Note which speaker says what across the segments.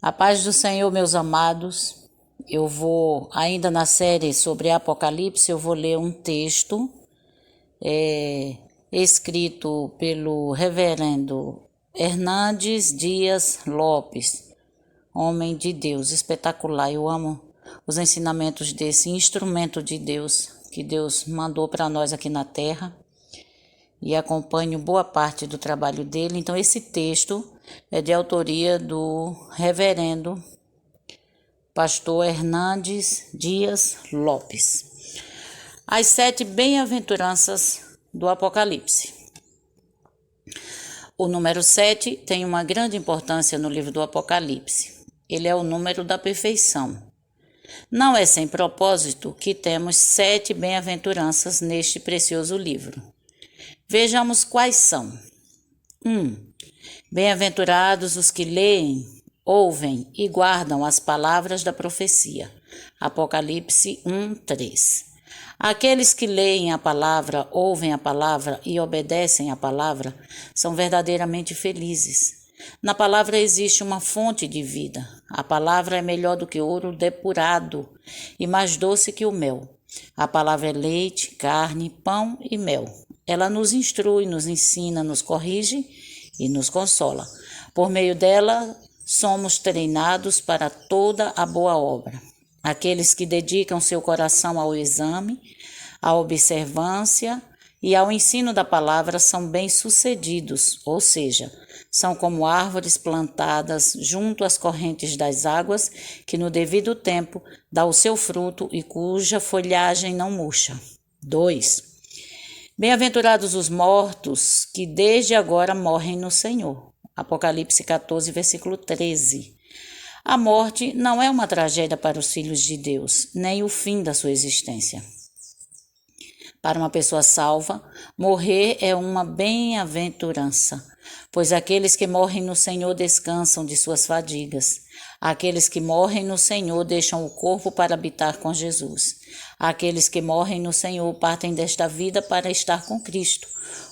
Speaker 1: A paz do Senhor, meus amados. Eu vou, ainda na série sobre Apocalipse, eu vou ler um texto escrito pelo reverendo Hernandes Dias Lopes, homem de Deus, espetacular. Eu amo os ensinamentos desse instrumento de Deus, que Deus mandou para nós aqui na terra, e acompanho boa parte do trabalho dele. Então, esse texto é de autoria do reverendo pastor Hernandes Dias Lopes. As 7 bem-aventuranças do Apocalipse. O número 7 tem uma grande importância no livro do Apocalipse. Ele é o número da perfeição. Não é sem propósito que temos 7 bem-aventuranças neste precioso livro. Vejamos quais são. 1. Bem-aventurados os que leem, ouvem e guardam as palavras da profecia. Apocalipse 1:3. Aqueles que leem a palavra, ouvem a palavra e obedecem a palavra são verdadeiramente felizes. Na palavra existe uma fonte de vida. A palavra é melhor do que ouro depurado e mais doce que o mel. A palavra é leite, carne, pão e mel. Ela nos instrui, nos ensina, nos corrige e nos consola. Por meio dela, somos treinados para toda a boa obra. Aqueles que dedicam seu coração ao exame, à observância e ao ensino da palavra são bem-sucedidos, ou seja, são como árvores plantadas junto às correntes das águas, que no devido tempo dá o seu fruto e cuja folhagem não murcha. 2. Bem-aventurados os mortos, que desde agora morrem no Senhor. Apocalipse 14, versículo 13. A morte não é uma tragédia para os filhos de Deus, nem o fim da sua existência. Para uma pessoa salva, morrer é uma bem-aventurança, pois aqueles que morrem no Senhor descansam de suas fadigas. Aqueles que morrem no Senhor deixam o corpo para habitar com Jesus. Aqueles que morrem no Senhor partem desta vida para estar com Cristo,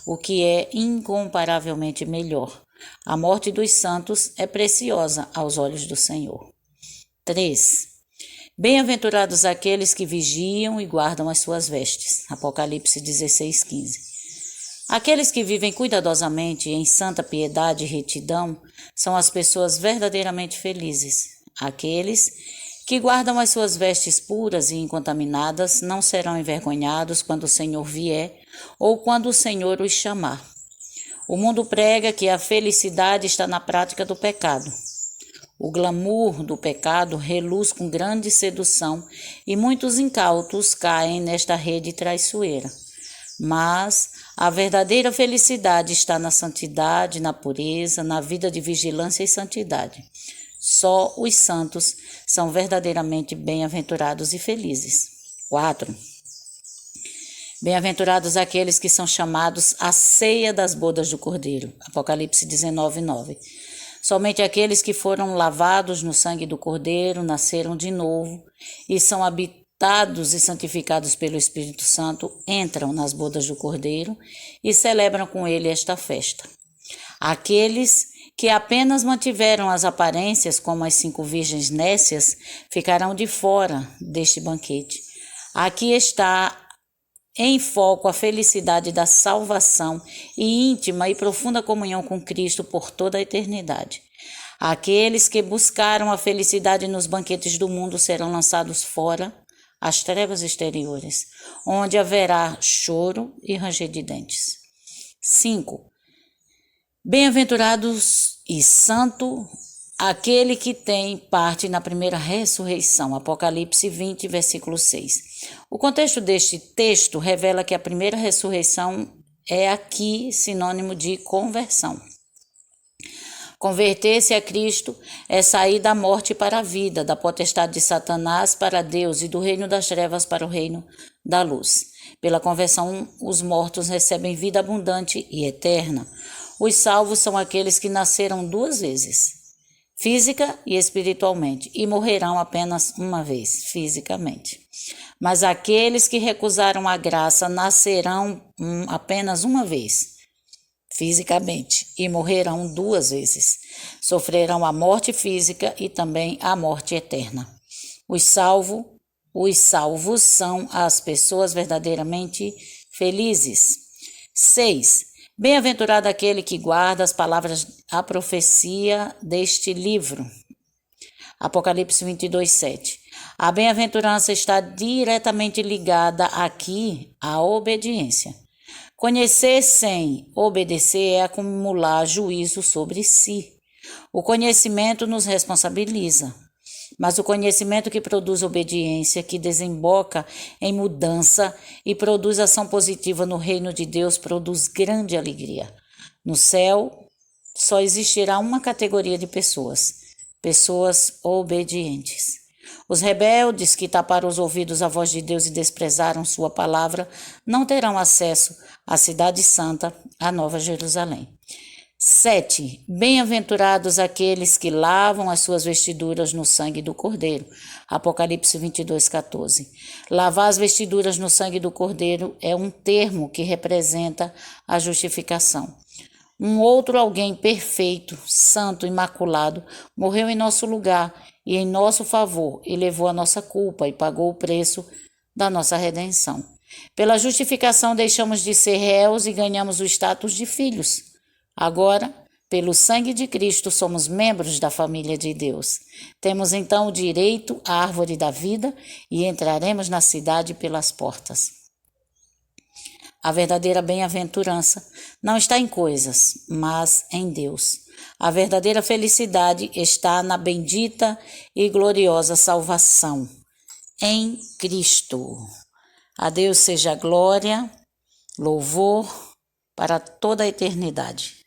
Speaker 1: o que é incomparavelmente melhor. A morte dos santos é preciosa aos olhos do Senhor. 3. Bem-aventurados aqueles que vigiam e guardam as suas vestes. Apocalipse 16:15. Aqueles que vivem cuidadosamente em santa piedade e retidão são as pessoas verdadeiramente felizes. Aqueles que guardam as suas vestes puras e incontaminadas não serão envergonhados quando o Senhor vier ou quando o Senhor os chamar. O mundo prega que a felicidade está na prática do pecado. O glamour do pecado reluz com grande sedução e muitos incautos caem nesta rede traiçoeira. Mas a verdadeira felicidade está na santidade, na pureza, na vida de vigilância e santidade. Só os santos são verdadeiramente bem-aventurados e felizes. 4. Bem-aventurados aqueles que são chamados à ceia das bodas do Cordeiro. Apocalipse 19:9. Somente aqueles que foram lavados no sangue do Cordeiro, nasceram de novo e são habitados e santificados pelo Espírito Santo, entram nas bodas do Cordeiro e celebram com ele esta festa. Aqueles que apenas mantiveram as aparências como as 5 virgens nécias ficarão de fora deste banquete. Aqui está em foco a felicidade da salvação e íntima e profunda comunhão com Cristo por toda a eternidade. Aqueles que buscaram a felicidade nos banquetes do mundo serão lançados fora às trevas exteriores, onde haverá choro e ranger de dentes. 5. Bem-aventurados e santo aquele que tem parte na primeira ressurreição. Apocalipse 20, versículo 6. O contexto deste texto revela que a primeira ressurreição é aqui sinônimo de conversão. Converter-se a Cristo é sair da morte para a vida, da potestade de Satanás para Deus e do reino das trevas para o reino da luz. Pela conversão, os mortos recebem vida abundante e eterna. Os salvos são aqueles que nasceram 2 vezes, física e espiritualmente, e morrerão apenas uma vez, fisicamente. Mas aqueles que recusaram a graça nascerão apenas uma vez, fisicamente, e morrerão 2 vezes. Sofrerão a morte física e também a morte eterna. Os salvos são as pessoas verdadeiramente felizes. 6. Bem-aventurado aquele que guarda as palavras, a profecia deste livro. Apocalipse 22, 7. A bem-aventurança está diretamente ligada aqui à obediência. Conhecer sem obedecer é acumular juízo sobre si. O conhecimento nos responsabiliza, mas o conhecimento que produz obediência, que desemboca em mudança e produz ação positiva no reino de Deus, produz grande alegria. No céu, só existirá uma categoria de pessoas obedientes. Os rebeldes que taparam os ouvidos à voz de Deus e desprezaram sua palavra não terão acesso à cidade santa, a Nova Jerusalém. 7. Bem-aventurados aqueles que lavam as suas vestiduras no sangue do Cordeiro. Apocalipse 22, 14. Lavar as vestiduras no sangue do Cordeiro é um termo que representa a justificação. Um outro alguém perfeito, santo, imaculado, morreu em nosso lugar e em nosso favor e levou a nossa culpa e pagou o preço da nossa redenção. Pela justificação deixamos de ser réus e ganhamos o status de filhos. Agora, pelo sangue de Cristo, somos membros da família de Deus. Temos então o direito à árvore da vida e entraremos na cidade pelas portas. A verdadeira bem-aventurança não está em coisas, mas em Deus. A verdadeira felicidade está na bendita e gloriosa salvação em Cristo. A Deus seja glória, louvor para toda a eternidade.